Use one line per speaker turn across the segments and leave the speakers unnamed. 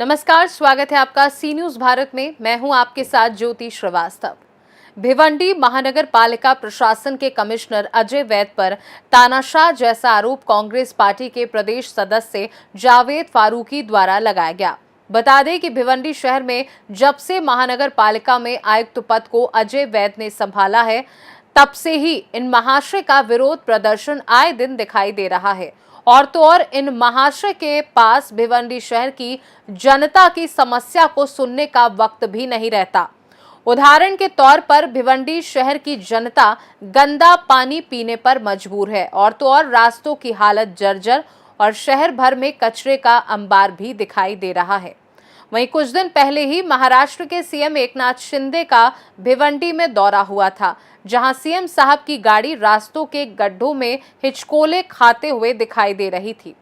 नमस्कार, स्वागत है आपका सी न्यूज भारत में। मैं हूं आपके साथ ज्योति श्रीवास्तव। भिवंडी महानगर पालिका प्रशासन के कमिश्नर अजय वैद पर तानाशाह जैसा आरोप कांग्रेस पार्टी के प्रदेश सदस्य जावेद फारूकी द्वारा लगाया गया। बता दें कि भिवंडी शहर में जब से महानगर पालिका में आयुक्त पद को अजय वैद ने संभाला है, तब से ही इन महाशय का विरोध प्रदर्शन आए दिन दिखाई दे रहा है। और तो और इन महाशय के पास भिवंडी शहर की जनता की समस्या को सुनने का वक्त भी नहीं रहता। उदाहरण के तौर पर भिवंडी शहर की जनता गंदा पानी पीने पर मजबूर है और तो और रास्तों की हालत जर्जर और शहर भर में कचरे का अंबार भी दिखाई दे रहा है। वहीं कुछ दिन पहले ही महाराष्ट्र के सीएम एकनाथ शिंदे का भिवंडी में दौरा हुआ था, जहां सीएम साहब की गाड़ी रास्तों के गड्ढों में हिचकोले खाते हुए दिखाई दे रही थी।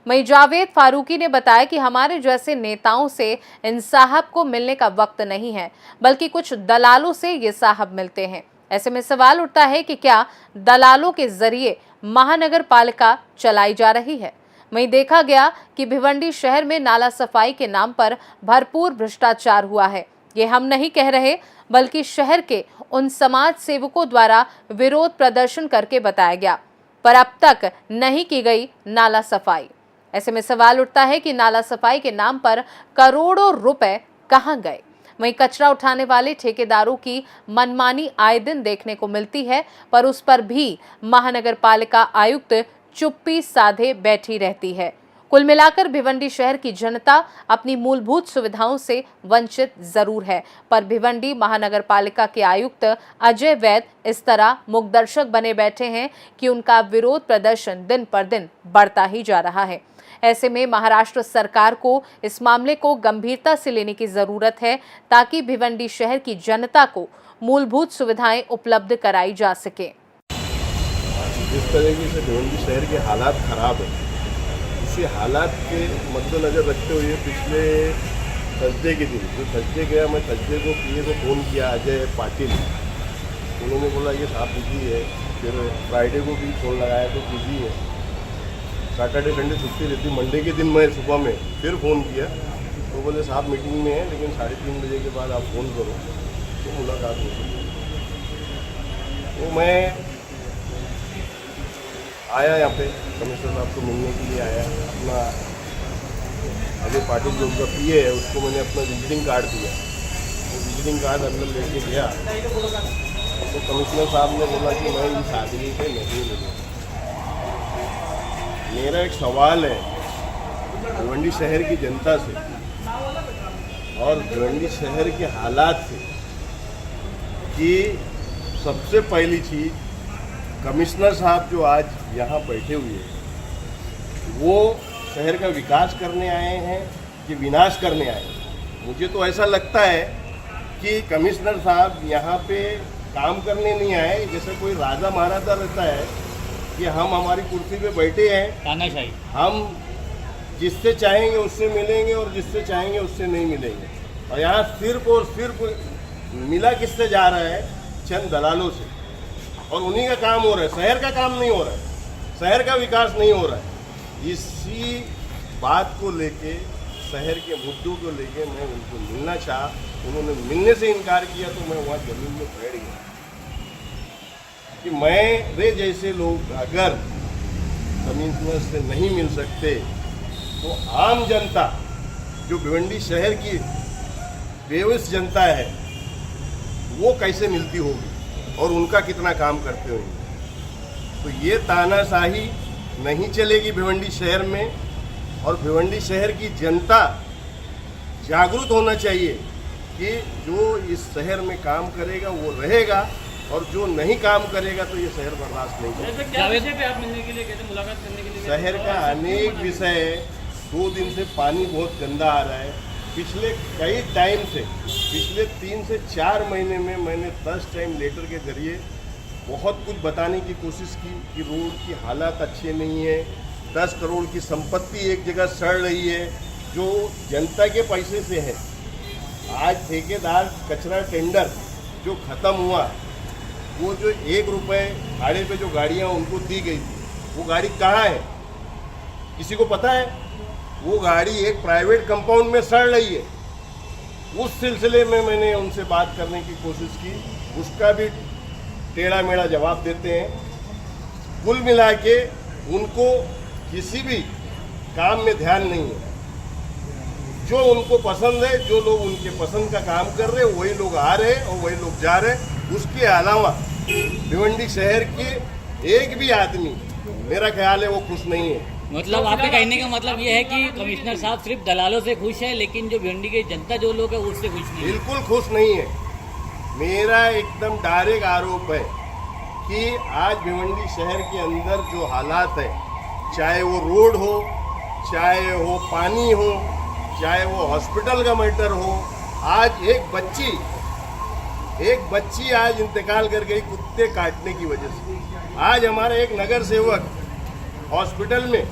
वहीं जावेद फारूकी ने बताया कि हमारे जैसे नेताओं से इन साहब को मिलने का वक्त नहीं है, बल्कि कुछ दलालों से ये साहब मिलते हैं। ऐसे में सवाल उठता है कि क्या दलालों के जरिए महानगर पालिका चलाई जा रही है। वहीं देखा गया कि भिवंडी शहर में नाला सफाई के नाम पर भरपूर भ्रष्टाचार हुआ है। ये हम नहीं कह रहे, बल्कि शहर के उन समाज सेवकों द्वारा विरोध प्रदर्शन करके बताया गया, पर अब तक नहीं की गई नाला सफाई। ऐसे में सवाल उठता है कि नाला सफाई के नाम पर करोड़ों रुपए कहां गए। वहीं कचरा उठाने वाले ठेकेदारों की मनमानी आए दिन देखने को मिलती है, पर उस पर भी महानगर पालिका आयुक्त चुप्पी साधे बैठी रहती है। कुल मिलाकर भिवंडी शहर की जनता अपनी मूलभूत सुविधाओं से वंचित जरूर है, पर भिवंडी महानगर पालिका के आयुक्त अजय वैद इस तरह मूकदर्शक बने बैठे हैं कि उनका विरोध प्रदर्शन दिन पर दिन बढ़ता ही जा रहा है। ऐसे में महाराष्ट्र सरकार को इस मामले को गंभीरता से लेने की जरूरत है, ताकि भिवंडी शहर की जनता को मूलभूत सुविधाएं उपलब्ध कराई जा सके।
जिस तरीके से भिवंडी शहर के हालात खराब है, इसी हालात के मद्देनजर रखते हुए पिछले थर्सडे के दिन, जो थर्सडे गया, मैं थर्सडे को पीए को फ़ोन किया अजय पाटिल। उन्होंने बोला ये साहब बिजी है। फिर फ्राइडे को भी फ़ोन लगाया तो बिजी है। सैटरडे संडे छुट्टी रहती। मंडे के दिन मैं सुबह में फिर फ़ोन किया तो बोले साहब मीटिंग में है, लेकिन 3:30 बजे के बाद आप फ़ोन करो तो मुलाकात होगी। तो मैं आया यहाँ पे कमिश्नर साहब को मिलने के लिए आया। अपना अजय पाटिल जो उनका पीए है, उसको मैंने अपना विजिटिंग कार्ड दिया। वो विजिटिंग कार्ड अंदर लेके गया तो कमिश्नर साहब ने बोला कि मैं इस आदमी से नहीं मिलूँ। मेरा एक सवाल है भिवंडी शहर की जनता से और भिवंडी शहर के हालात से कि सबसे पहली चीज़, कमिश्नर साहब जो आज यहाँ बैठे हुए हैं, वो शहर का विकास करने आए हैं कि विनाश करने आए हैं। मुझे तो ऐसा लगता है कि कमिश्नर साहब यहाँ पे काम करने नहीं आए। जैसे कोई राजा महाराजा रहता है कि हम हमारी कुर्सी पे बैठे हैं, तानाशाही, हम जिससे चाहेंगे उससे मिलेंगे और जिससे चाहेंगे उससे नहीं मिलेंगे। और यहाँ सिर्फ और सिर्फ मिला किससे जा रहा है? चंद दलालों से। और उन्हीं का काम हो रहा है, शहर का काम नहीं हो रहा है, शहर का विकास नहीं हो रहा है। इसी बात को लेके, शहर के मुद्दों को लेके मैं उनको मिलना चाहा। उन्होंने मिलने से इनकार किया तो मैं वहाँ जमीन में बैठ गया कि मेरे जैसे लोग अगर कमिश्नर से नहीं मिल सकते तो आम जनता, जो भिवंडी शहर की बेवस जनता है, वो कैसे मिलती होगी और उनका कितना काम करते होंगे। तो ये तानाशाही नहीं चलेगी भिवंडी शहर में। और भिवंडी शहर की जनता जागरूक होना चाहिए कि जो इस शहर में काम करेगा वो रहेगा और जो नहीं काम करेगा तो ये शहर बर्दाश्त नहीं करेगा।
क्या विषय पे आप मिलने के लिए कहते, मुलाकात करने के लिए?
शहर का अनेक विषय है। 2 दिन से पानी बहुत गंदा आ रहा है। पिछले कई टाइम से, पिछले 3 से 4 महीने में मैंने 10 टाइम लेटर के जरिए बहुत कुछ बताने की कोशिश की कि रोड की हालत अच्छे नहीं है। 10 करोड़ की संपत्ति एक जगह सड़ रही है जो जनता के पैसे से है। आज ठेकेदार कचरा टेंडर जो ख़त्म हुआ, वो जो 1 रुपये भाड़े पे जो गाड़ियाँ उनको दी गई थी, वो गाड़ी कहाँ है? किसी को पता है? वो गाड़ी एक प्राइवेट कंपाउंड में सड़ रही है। उस सिलसिले में मैंने उनसे बात करने की कोशिश की, उसका भी टेढ़ा मेढ़ा जवाब देते हैं। कुल मिला के उनको किसी भी काम में ध्यान नहीं है। जो उनको पसंद है, जो लोग उनके पसंद का काम कर रहे हैं, वही लोग आ रहे हैं और वही लोग जा रहे हैं। उसके अलावा भिवंडी शहर के एक भी आदमी, मेरा ख्याल है, वो खुश नहीं है।
मतलब आपके कहने का मतलब ये है कि कमिश्नर साहब सिर्फ दलालों से खुश है, लेकिन जो भिवंडी की जनता जो लोग है उससे खुश नहीं है।
बिल्कुल खुश नहीं है। मेरा एकदम डायरेक्ट आरोप है कि आज भिवंडी शहर के अंदर जो हालात है, चाहे वो रोड हो, चाहे वो पानी हो, चाहे वो हॉस्पिटल का मैटर हो, आज एक बच्ची आज इंतकाल कर गई कुत्ते काटने की वजह से। आज हमारा एक नगर सेवक हॉस्पिटल में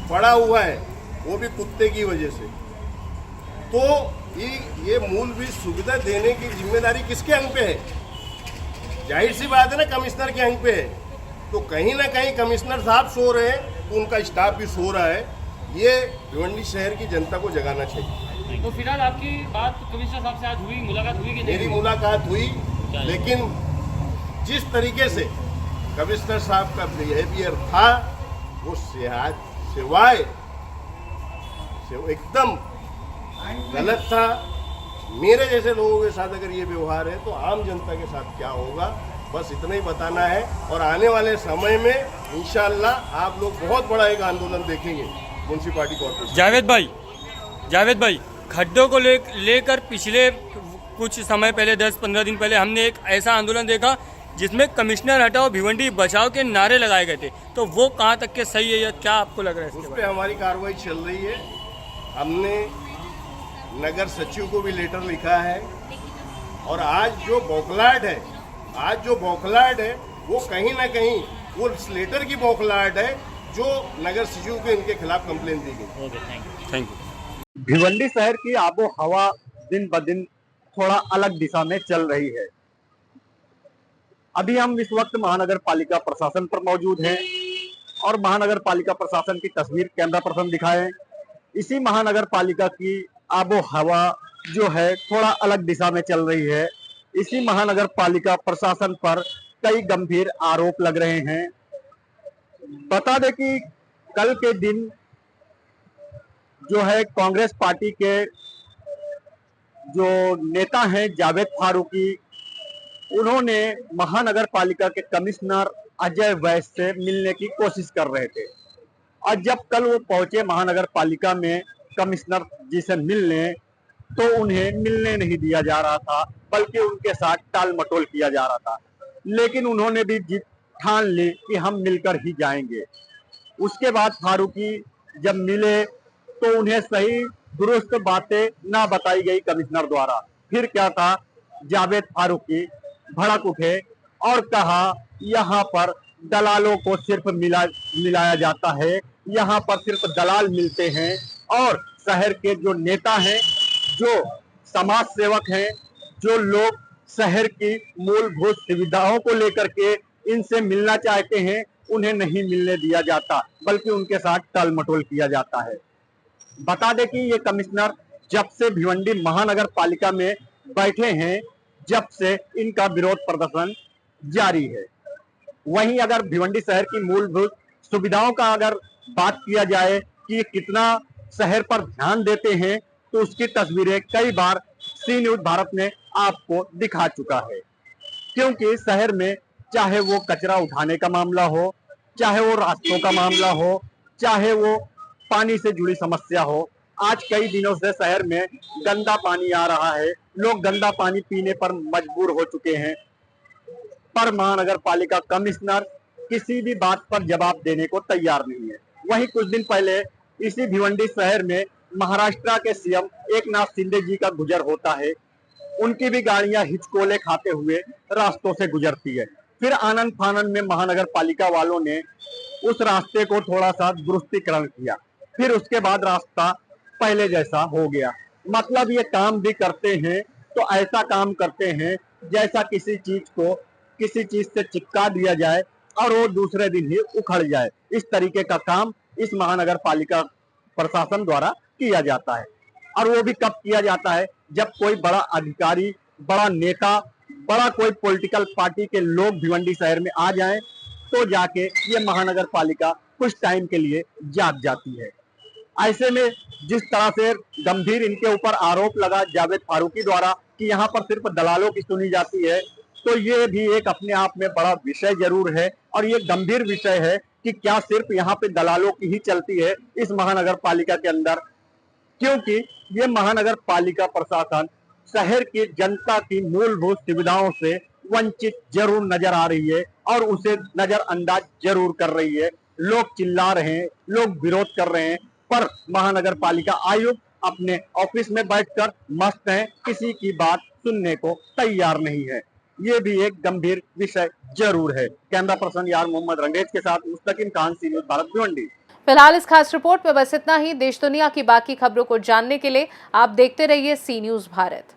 पड़ा हुआ है, वो भी कुत्ते की वजह से। तो ये मूलभूत सुविधा देने की जिम्मेदारी किसके अंग पे है? जाहिर सी बात है ना, कमिश्नर के अंग पे है। तो कहीं ना कहीं कमिश्नर साहब सो रहे हैं तो उनका स्टाफ भी सो रहा है। ये भिवंडी शहर की जनता को जगाना चाहिए।
तो फिलहाल आपकी बात कमिश्नर साहब से आज हुई, मुलाकात हुई कि नहीं?
मेरी मुलाकात हुई, लेकिन जिस तरीके से कमिश्नर साहब का बिहेवियर था, वो सिवाय एकदम गलत था। मेरे जैसे लोगों के साथ अगर ये व्यवहार है तो आम जनता के साथ क्या होगा, बस इतना ही बताना है। और आने वाले समय में इंशाअल्लाह आप लोग बहुत बड़ा एक आंदोलन देखेंगे म्युनिसिपालिटी कॉर्पोरेशन।
जावेद भाई, खड्डों को लेकर पिछले कुछ समय पहले 10-15 दिन पहले हमने एक ऐसा आंदोलन देखा जिसमें कमिश्नर हटाओ भिवंडी बचाओ के नारे लगाए गए थे। तो वो कहाँ तक के सही है या क्या आपको लग रहा है?
उस पर हमारी कार्रवाई चल रही है। हमने नगर सचिव को भी लेटर लिखा है। और आज जो बौखलाहट है वो कहीं ना कहीं वो इस लेटर की बौखलाहट है जो नगर सचिव को इनके खिलाफ कंप्लेन दी गई।
Okay,
thank you.
भिवंडी शहर की आबो हवा दिन ब दिन थोड़ा अलग दिशा में चल रही है। अभी हम इस वक्त महानगर पालिका प्रशासन पर मौजूद हैं और महानगर पालिका प्रशासन की तस्वीर कैमरा पर्सन दिखाएं। इसी महानगर पालिका की आबो हवा जो है थोड़ा अलग दिशा में चल रही है। इसी महानगर पालिका प्रशासन पर कई गंभीर आरोप लग रहे हैं। बता दें कि कल के दिन जो है कांग्रेस पार्टी के जो नेता हैं जावेद फारूकी, उन्होंने महानगर पालिका के कमिश्नर अजय वैश्य से मिलने की कोशिश कर रहे थे। और जब कल वो पहुंचे महानगर पालिका में कमिश्नर जी से मिलने, तो उन्हें मिलने नहीं दिया जा रहा था, बल्कि उनके साथ टाल मटोल किया जा रहा था। लेकिन उन्होंने भी जिद ठान ली कि हम मिलकर ही जाएंगे। उसके बाद फारूकी जब मिले तो उन्हें सही दुरुस्त बातें ना बताई गई कमिश्नर द्वारा। फिर क्या था, जावेद फारूकी भड़क उठे और कहा यहाँ पर दलालों को सिर्फ मिलाया जाता है, यहाँ पर सिर्फ दलाल मिलते हैं और शहर के जो नेता हैं, जो समाज सेवक हैं, जो लोग शहर की मूलभूत सुविधाओं को लेकर के इनसे मिलना चाहते हैं, उन्हें नहीं मिलने दिया जाता, बल्कि उनके साथ टाल मटोल किया जाता है। बता दें कि ये कमिश्नर जब से भिवंडी महानगर पालिका में बैठे हैं, जब से इनका विरोध प्रदर्शन जारी है। वहीं अगर भिवंडी शहर की मूलभूत सुविधाओं का अगर बात किया जाए कि कितना शहर पर ध्यान देते हैं, तो उसकी तस्वीरें कई बार सी न्यूज़ भारत ने आपको दिखा चुका है। क्योंकि शहर में चाहे वो कचरा उठाने का मामला हो, चाहे वो रास्तों का मामला हो, चाहे वो पानी से जुड़ी समस्या हो, आज कई दिनों से शहर में गंदा पानी आ रहा है। लोग गंदा पानी पीने पर मजबूर हो चुके हैं, पर महानगर पालिका कमिश्नर किसी भी बात पर जवाब देने को तैयार नहीं है। वहीं कुछ दिन पहले इसी भिवंडी शहर में महाराष्ट्र के सीएम एकनाथ शिंदे जी का गुजर होता है। उनकी भी गाड़ियां हिचकोले खाते हुए रास्तों से गुजरती है। फिर आनंद फानंद में महानगर पालिका वालों ने उस रास्ते को थोड़ा सा दुरुस्तीकरण किया, फिर उसके बाद रास्ता पहले जैसा हो गया। मतलब ये काम भी करते हैं तो ऐसा काम करते हैं जैसा किसी चीज से चिपका दिया जाए और वो दूसरे दिन ही उखड़ जाए। इस तरीके का काम इस महानगर पालिका प्रशासन द्वारा किया जाता है। और वो भी कब किया जाता है, जब कोई बड़ा अधिकारी, बड़ा नेता, बड़ा कोई पॉलिटिकल पार्टी के लोग भिवंडी शहर में आ जाएं, तो जाके ये महानगर पालिका कुछ टाइम के लिए जाग जाती है। ऐसे में जिस तरह से गंभीर इनके ऊपर आरोप लगा जावेद फारूकी द्वारा कि यहाँ पर सिर्फ दलालों की सुनी जाती है, तो ये भी एक अपने आप में बड़ा विषय जरूर है और ये गंभीर विषय है कि क्या सिर्फ यहाँ पे दलालों की ही चलती है इस महानगर पालिका के अंदर, क्योंकि ये महानगर पालिका प्रशासन शहर की जनता की मूलभूत सुविधाओं से वंचित जरूर नजर आ रही है और उसे नजरअंदाज जरूर कर रही है। लोग चिल्ला रहे हैं, लोग विरोध कर रहे हैं, पर महानगर पालिका आयुक्त अपने ऑफिस में बैठकर मस्त हैं, किसी की बात सुनने को तैयार नहीं है। ये भी एक गंभीर विषय जरूर है। कैमरा पर्सन यार मोहम्मद रंगेज के साथ मुस्तकिम खान, सी न्यूज़ भारत, भिवंडी।
फिलहाल इस खास रिपोर्ट में बस इतना ही। देश दुनिया की बाकी खबरों को जानने के लिए आप देखते रहिए सी न्यूज़ भारत।